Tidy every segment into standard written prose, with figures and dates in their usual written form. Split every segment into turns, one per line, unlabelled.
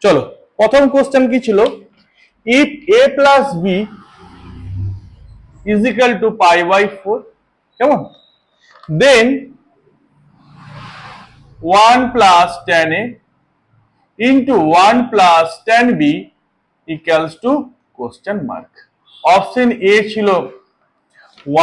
চলো প্রথম কোশ্চেন কি ছিল, if a plus b is equal to pi by 4, কেমন, then 1 plus tan a into 1 plus tan b equals to question mark. Option a ছিল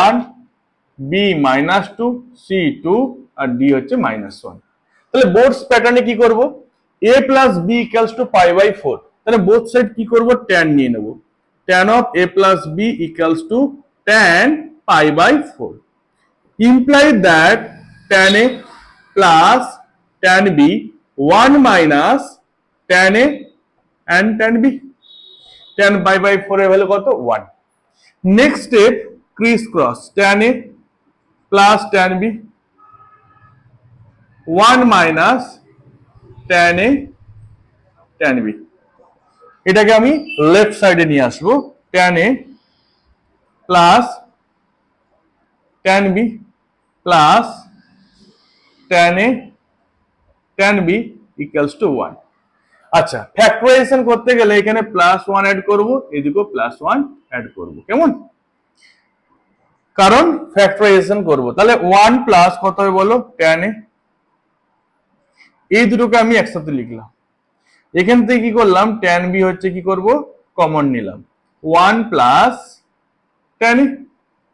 1, b -2, c 2 আর d হচ্ছে -1। তাহলে boards প্যাটার্নে কি করব, a plus b equals to pi by 4, তাহলে both side কি করব, tan নিয়ে নেব, tan of a plus b equals to tan pi by 4, imply that tan a plus tan b 1 minus tan a and tan b, tan pi by 4 এর value কত, 1। Next step Chris cross, tan a plus tan b 1 minus tan a tan b, এটাকে আমি left সাইডে নিয়ে আসবো, tan a plus tan b plus tan a tan b equals to 1। আচ্ছা, factorisation করতে গেলে এখানে +1 অ্যাড করব, এদিকেও +1 অ্যাড করব, কেমন, কারণ ফ্যাক্টরাইজেশন করব। তাহলে 1 প্লাস কত হবে বলো, tan a, এই দুটোকে আমি একসাথে লিখলাম, এখান থেকে কি করলাম, tan b হচ্ছে কি করব, কমন নিলাম, 1 plus tan a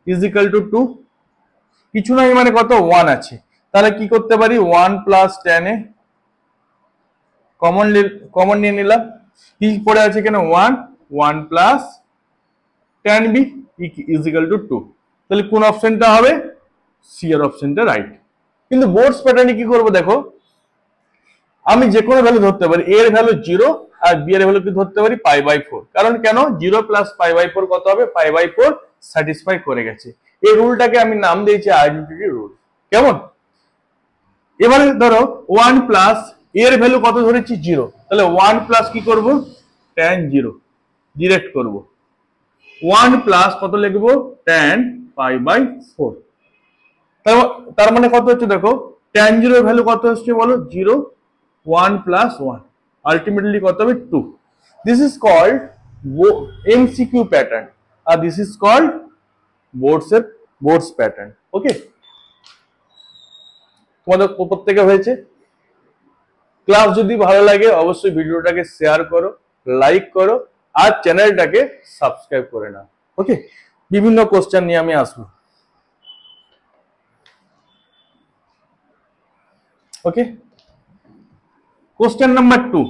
is equal two 2, কিছু নাই মানে কত, 1 আছে, তাহলে কি করতে পারি, 1 প্লাস tan a কমন নিয়ে নিলাম, কি পড়ে আছে এখানে, 1 plus tan b is equal two 2, তাহলে কোন অপশনটা হবে, সি এর অপশনটা রাইট। কিন্তু বোর্ডস প্যাটার্নে কি করব দেখো, আমি যে কোনো ভ্যালু ধরতে পারি, a এর ভ্যালু 0 আর b এর ভ্যালু কি ধরতে পারি, পাই বাই 4, কারণ কেন, 0 প্লাস পাই বাই 4 কত হবে, পাই বাই 4 স্যাটিসফাই করে গেছে। এই রুলটাকে আমি নাম দিয়েছি আইডেন্টিটি রুল, কেমন। এবারে ধরো 1 প্লাস এর ভ্যালু কত ধরেছি, 0, তাহলে 1 প্লাস কি করব, tan 0 ডিরেক্ট করব, 1 প্লাস কত লিখব, tan পাই বাই 4, তার মানে কত হচ্ছে দেখো, tan 0 এর ভ্যালু কত হচ্ছে বলো, 0, 1 প্লাস 1 আলটিমেটলি কত হবে, 2। This is called MCQ pattern আর this is called boards pattern. Okay, তোমাদের প্রত্যেকে হয়েছে। ক্লাস যদি ভালো লাগে অবশ্যই ভিডিওটাকে শেয়ার করো, লাইক করো আর চ্যানেলটাকে সাবস্ক্রাইব করে নাও। ওকে, বিভিন্ন কোশ্চেন নিয়ে আমি আসবো। ওকে, কোশ্চেন নাম্বার 2,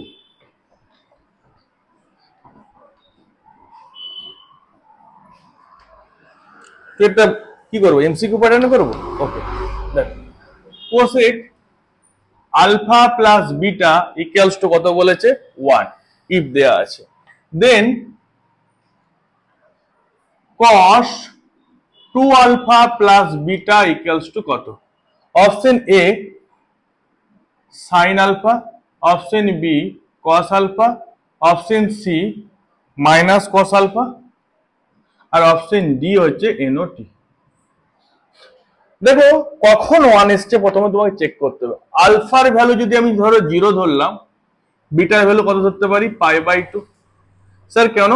এটা কি করবো, এমসিকিউ প্যাটার্নে করবো। ওকে, দেখো cosec alpha plus beta equals to কত বলেছে, 1 ইফ দেয়া আছে, then cos 2 alpha plus beta equals to কত, option A sin alpha, option B cos alpha, option C minus cos alpha আর অপশন ডি হচ্ছে NOT। দেখো কখন 1 এসছে প্রথমে তোমাকে চেক করতে হবে। আলফার ভ্যালু যদি আমি ধরো 0 ধরলাম, বিটার ভ্যালু কত ধরতে পারি, পাই বাই 2। স্যার কেন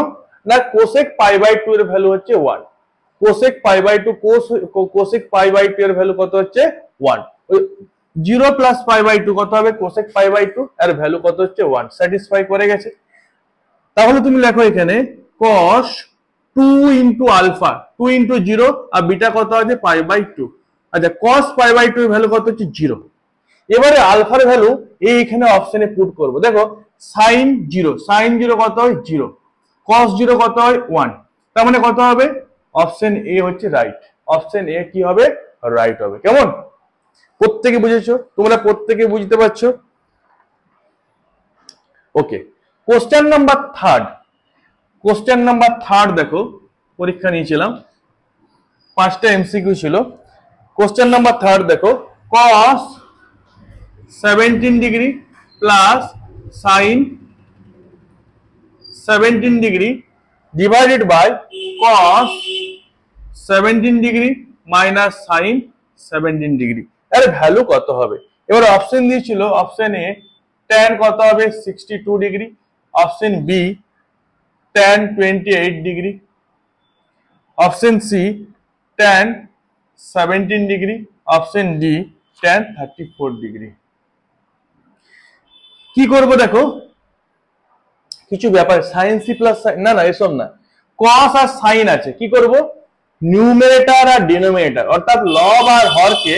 না, কোসেক পাই বাই 2 এর ভ্যালু হচ্ছে 1, cosec pi by 2 cosec pi by 2 এর ভ্যালু কত হচ্ছে 1, 0 প্লাস পাই বাই 2 কত হবে, কোসেক পাই বাই 2 এর ভ্যালু কত হচ্ছে 1, স্যাটিসফাই করে গেছে। তাহলে তুমি লেখো এখানে cos 2 ইনটু আলফা, 2 ইনটু 0 আর বিটা কত আছে, পাই বাই 2। আচ্ছা, cos পাই বাই 2 এর ভ্যালু কত হচ্ছে 0। এবারে আলফার ভ্যালু এইখানে অপশনে পুট করব। দেখো sin 0 কত হয় 0, cos 0 কত হয় 1, তার মানে কত হবে, অপশন এ হচ্ছে রাইট, অপশন এ কি হবে, রাইট হবে। কেমন, প্রত্যেকে বুঝেছো, তোমরা প্রত্যেকে বুঝতে পারছো। ওকে, কোশ্চেন নাম্বার 3, দেখো পরীক্ষা নিয়েছিলাম, 5টা এমসিকিউ ছিল। কোশ্চেন নাম্বার 3 দেখো, cos 17 degree plus sin 17 degree divided by cos 17 degree minus sin 17 degree, এর ভ্যালু কত হবে। এবার অপশন দিয়েছিল, অপশন এ tan কত হবে 62 degree, option b tan 28 degree, option c tan 17 degree, option d tan 34 degree. কি করব দেখো, কিছু ব্যাপার সাইন সি প্লাস না না এসব না, কস আর সাইন আছে, কি করব নিউমারেটর আর ডিনোমিনেটর অর্থাৎ লব আর হরকে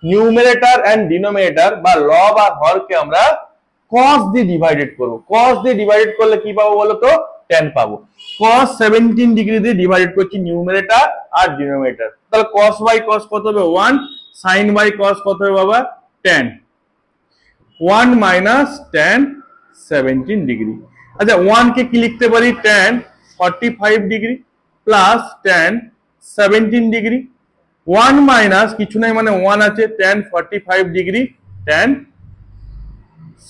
নিউমারেটর এন্ড ডিনোমিনেটর বা লব আর হরকে আমরা cos দিয়ে ডিভাইডেড করব। cos দিয়ে ডিভাইডেড করলে কি পাবো বলো তো, tan পাবো। cos 17 ডিগ্রি দিয়ে ডিভাইডেড করছি নিউমারেটর আর ডিনোমিনেটর, তাহলে cos বাই cos কত হবে 1, sin বাই cos কত হবে বাবা tan, 1 মাইনাস tan 17 ডিগ্রি। আচ্ছা 1 কে কি লিখতে পারি, tan 45 degree plus tan 17 degree, 1 minus কিছু নাই মানে 1 আছে, tan 45 degree tan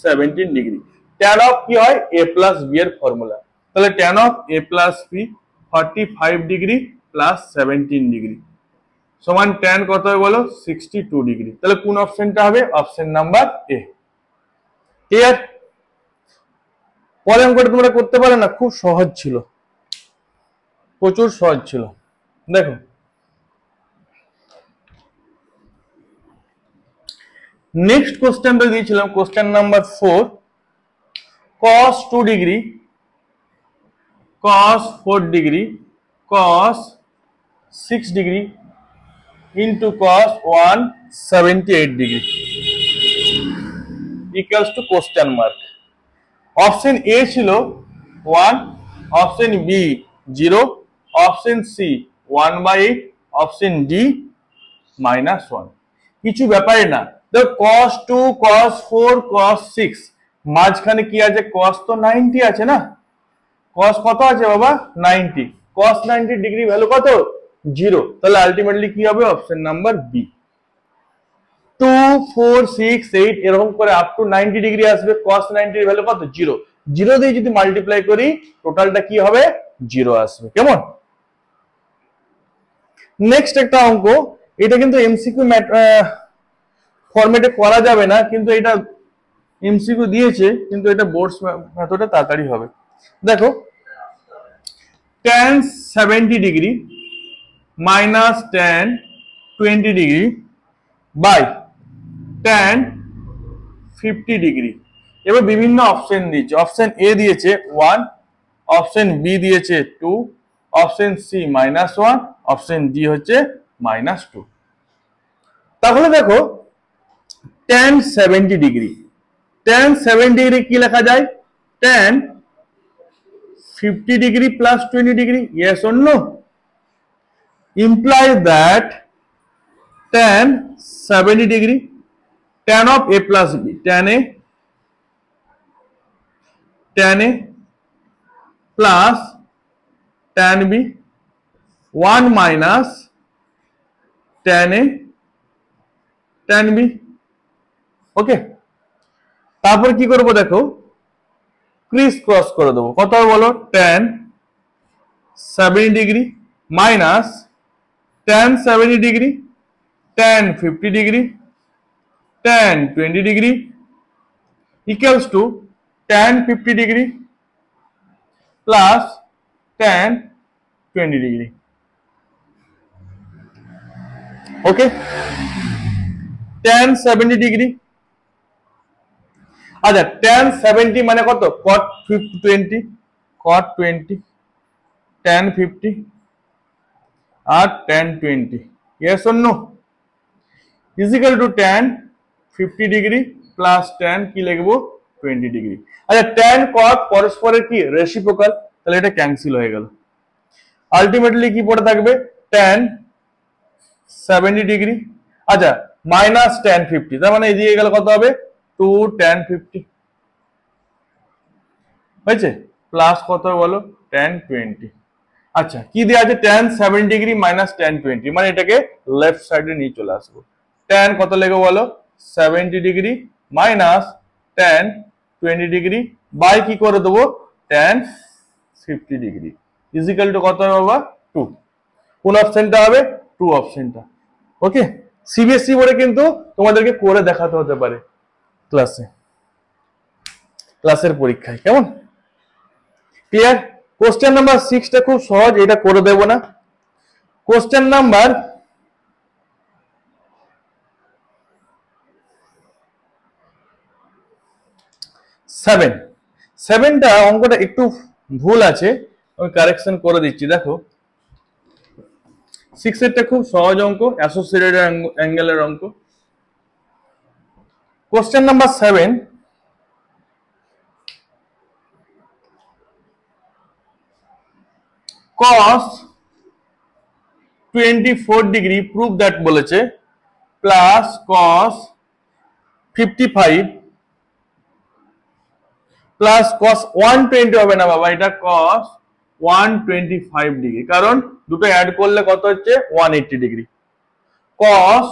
17 degree. tan of কি হয় a প্লাস b এর ফর্মুলা, তাহলে tan of a plus b 45 degree plus 17 degree সমান tan কত হবে বলো 62 ডিগ্রি। তাহলে কোন অপশনটা হবে, অপশন নাম্বার এ। ক্লিয়ার? পরের অঙ্কটা তোমরা করতে পারো না, খুব সহজ ছিল, প্রচুর সহজ ছিল। দেখো নেক্সট কোশ্চেনটা দিয়েছিলাম, question number 4, cos 2 degree cos 4 degree cos 6 degree into cos 178 degree equals to question mark. Option a ছিল 1, option b 0, option c 1/8, option d -1। কিছু ব্যাপারে না, দেখো cos 2 cos 4 cos 6 মাঝখানে কি আছে, cos তো 90 আছে না, cos কত আছে বাবা 90, cos 90 ডিগ্রি ভ্যালু কত 0, তাহলে আলটিমেটলি কি হবে অপশন নাম্বার বি। 2 4 6 8 এরকম করে আপ টু 90 ডিগ্রি আসবে, cos 90 এর ভ্যালু কত 0, 0 দিয়ে যদি মাল্টিপ্লাই করি টোটালটা কি হবে 0 আসবে। কেমন? নেক্সট একটা অঙ্ক, এটা কিন্তু এমসিকিউ ফরম্যাটে করা যাবে না, কিন্তু এটা এমসিকিউ দিয়েছে, কিন্তু এটা বোর্ডস মেথডে তাড়াতাড়ি হবে। দেখো tan 70 degree minus tan 20 degree by tan 50 degree. এবার বিভিন্ন অপশন দিয়েছে, অপশন এ দিয়েছে 1, অপশন বি দিয়েছে 2, অপশন সি -1, অপশন ডি হচ্ছে -2। তাহলে দেখো tan 70 ডিগ্রি, tan 70 ডিগ্রি কি লেখা যায়, tan 50 degree plus 20 degree, yes or no? Implies that tan 70 degree, tan of a plus b, tan a plus tan b, 1 minus tan a tan b, ওকে। তারপর কি করব দেখো, ক্রিস ক্রস করে দেবো, কত হবে বলো, tan 70 degree minus tan 70 degree tan 50 degree tan 20 degree equals two tan 50 degree plus tan 20 degree. ওকে, tan 70 degree, আচ্ছা tan 70 মানে কত, cot 20, cot 20 tan 50 আর tan 20, yes or no, is equal to tan 50 degree plus tan কি লিখবো 20 degree. আচ্ছা tan cot পরস্পরের কি reciprocal, তাহলে এটা ক্যান্সেল হয়ে গেল। আলটিমেটলি কি পড়ে থাকবে, tan 70 ডিগ্রি, আচ্ছা মাইনাস tan 50, তার মানে এদিকে গেলে কত হবে 2 tan 50 হয়েছে, প্লাস কত হবে বলো tan 20। আচ্ছা কি দেওয়া আছে, tan 70 ডিগ্রি মাইনাস tan 20, মানে এটাকে লেফট সাইডে নিয়ে চলে আসবো। tan কত লিখবো বলো 70 degree minus tan 20 degree by কি করে দেবো tan 50 degree is equal to কত হবে বাবা 2। কোন অপশনটা হবে 2 অপশনটা। ওকে, সিবিএসসি বোর্ডে কিন্তু তোমাদেরকে করে দেখাতে হতে পারে ক্লাসের পরীক্ষায়। কেমন? ক্লিয়ার? কোশ্চেন নাম্বার 6 টা খুব সহজ, এটা করে দেব না। কোশ্চেন নাম্বার 7টা অঙ্কটা একটু ভুল আছে, আমি কারেকশন করে দিচ্ছি। দেখো 6 এরটা খুব সহজ অঙ্ক, অ্যাসোসিয়েটেড অ্যাঙ্গেলের অঙ্ক। Question number 7, cos 24 degree prove that বলেছে, প্লাস cos 55 প্লাস cos 120 হবে না বাবা, এটা cos 125 ডিগ্রি, কারণ দুটো অ্যাড করলে কত হচ্ছে 180 degree. cos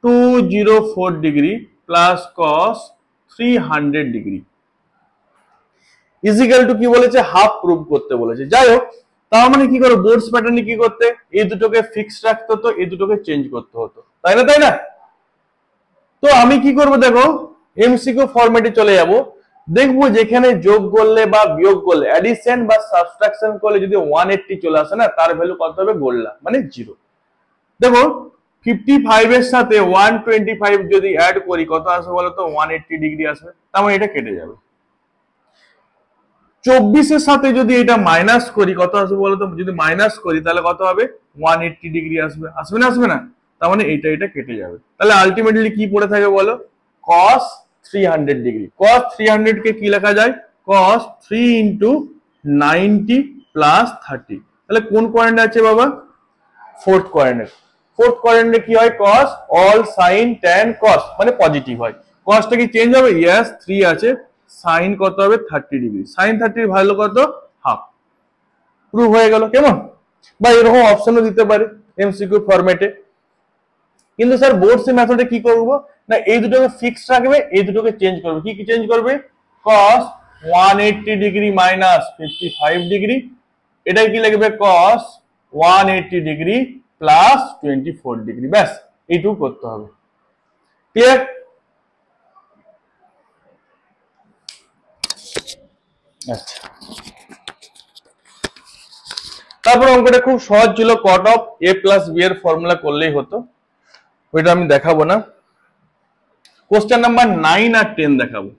204 degree plus cos 300 degree equal to কি বলেছে, হাফ প্রুভ করতে বলেছে। যাই হোক, তার মানে কি করো, বোর্ডস প্যাটার্নে কি করতে, এই দুটোকে ফিক্সড রাখতে হতো, এই দুটোকে চেঞ্জ করতে হতো, তাই না? তাই না? তো আমি কি করব, দেখো এমসিকিউ ফরম্যাটে চলে যাব, দেখবো যেখানে যোগ করলে বা বিয়োগ করলে, অ্যাডিশন বা সাবট্রাকশন করলে যদি 180 চলে আসে না, তার ভ্যালু কত হবে, বললাম মানে 0। দেখো 55 এর সাথে 125 যদি অ্যাড করি কত আসবে বলো তো, 180 ডিগ্রি আসবে, তার মানে এটা কেটে যাবে। 24 এর সাথে যদি এটা মাইনাস করি কত আসবে বলো তো, যদি মাইনাস করি তাহলে কত হবে, 180 ডিগ্রি আসবে, আসবে না? আসবে না? তার মানে এটা কেটে যাবে। তাহলে আলটিমেটলি কি পড়ে থাকে বলো, cos 300 ডিগ্রি। cos 300 কে কি লেখা যায়, cos 3 ইন্টু 90 প্লাস 30। তাহলে কোন কোয়াড্রেন্ট আছে বাবা, ফোর্থ কোয়াড্রেন্ট। ফোর্থ কোয়াড্রেন্টে কি হয়, cos all sin tan cos মানে পজিটিভ হয়। cosটা কি চেঞ্জ হবে, ইয়েস 3 আছে, sin কত হবে 30 ডিগ্রি, sin 30 এর ভ্যালু কত, হাফ। প্রুভ হয়ে গেল। কেমন? বা এরকম অপশনও দিতে পারে এমসিকিউ ফরম্যাটে। কিন্তু স্যার বোর্ডস মেথডে কি করব না, এই দুটোকে ফিক্সড রাখবে, এই দুটোকে চেঞ্জ করবে। কি কি চেঞ্জ করবে, cos 180 ডিগ্রি মাইনাস 55 ডিগ্রি, এটাই কি লিখবে, cos 180 ডিগ্রি প্লাস 24 ডিগ্রি, ব্যাস এইটুকু করতে হবে। ক্লিয়ার? আচ্ছা, তারপর অঙ্কটা খুব সহজ ছিল, cot of a plus b এর ফর্মুলা করলেই হতো, ওইটা আমি দেখাবো না। কোশ্চেন নাম্বার 9 আর 10 দেখাবো।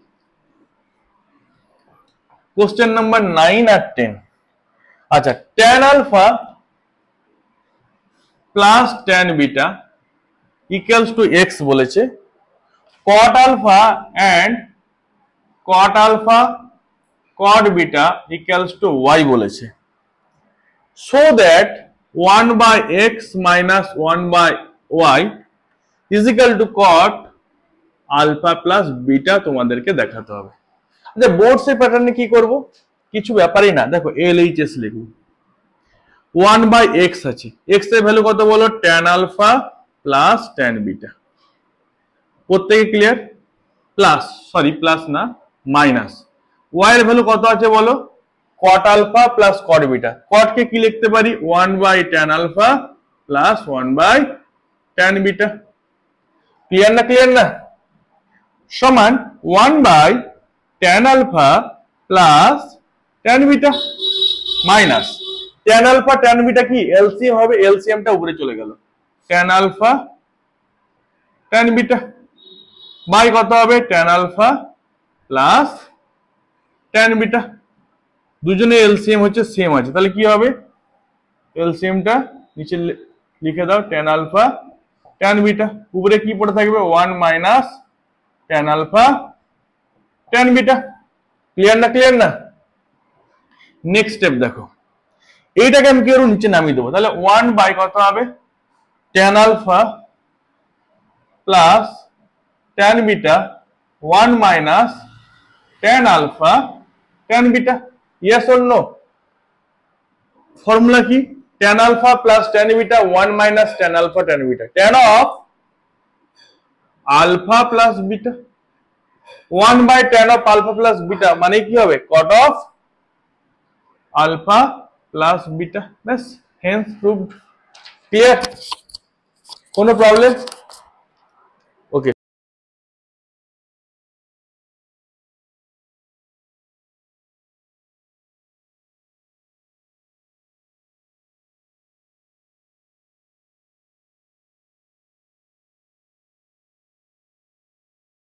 কোশ্চেন নাম্বার 9 আর 10। আচ্ছা, tan alpha plus tan beta equals to x বলেছে, cot alpha and cot alpha cot beta equals to y বলেছে। so that 1 by x minus 1 by y is equal to cot alpha plus beta তোমাদেরকে দেখাতে হবে। আচ্ছা, boards এর প্যাটার্নে কি করব, কিছু ব্যাপারই না, দেখো LHS লিখব। 1 by x আছে, x এর ভ্যালু কত বলো, tan alpha plus tan beta. প্রত্যেকে ক্লিয়ার? প্লাস, সরি প্লাস না, মাইনাস y এর ভ্যালু কত আছে বলো, cot alpha plus cot beta. cot কে কি লিখতে পারি, 1 by tan alpha plus 1 by tan beta. Clear না? ক্লিয়ার না? সমান 1 by tan alpha plus tan beta minus tan alpha tan beta কি এলসিএম হবে, এলসিএমটা উপরে চলে গেল, tan alpha tan beta by কত হবে, tan alpha plus tan beta. দুজনে এলসিএম হচ্ছে সেম আছে, তাহলে কি হবে, এলসিএমটা নিচে লিখে দাও, tan আলফা tan বিটা, উপরে কি পড়ে থাকবে, 1 minus tan alpha tan beta. Clear না? ক্লিয়ার না? নেক্সট স্টেপ দেখো, এইটাকে আমি কি করব, নিচে নামিয়ে দেবো, তাহলে 1 বাই কত হবে, tan alpha plus tan beta 1 minus tan alpha tan beta. Yes or no? Formula কি, tan alpha plus tan beta 1 minus tan alpha tan beta, tan of alpha plus beta 1 by tan of alpha plus beta মানে কি হবে, cot of alpha plus beta, ব্যাস hence proved. Clear? কোনো problem?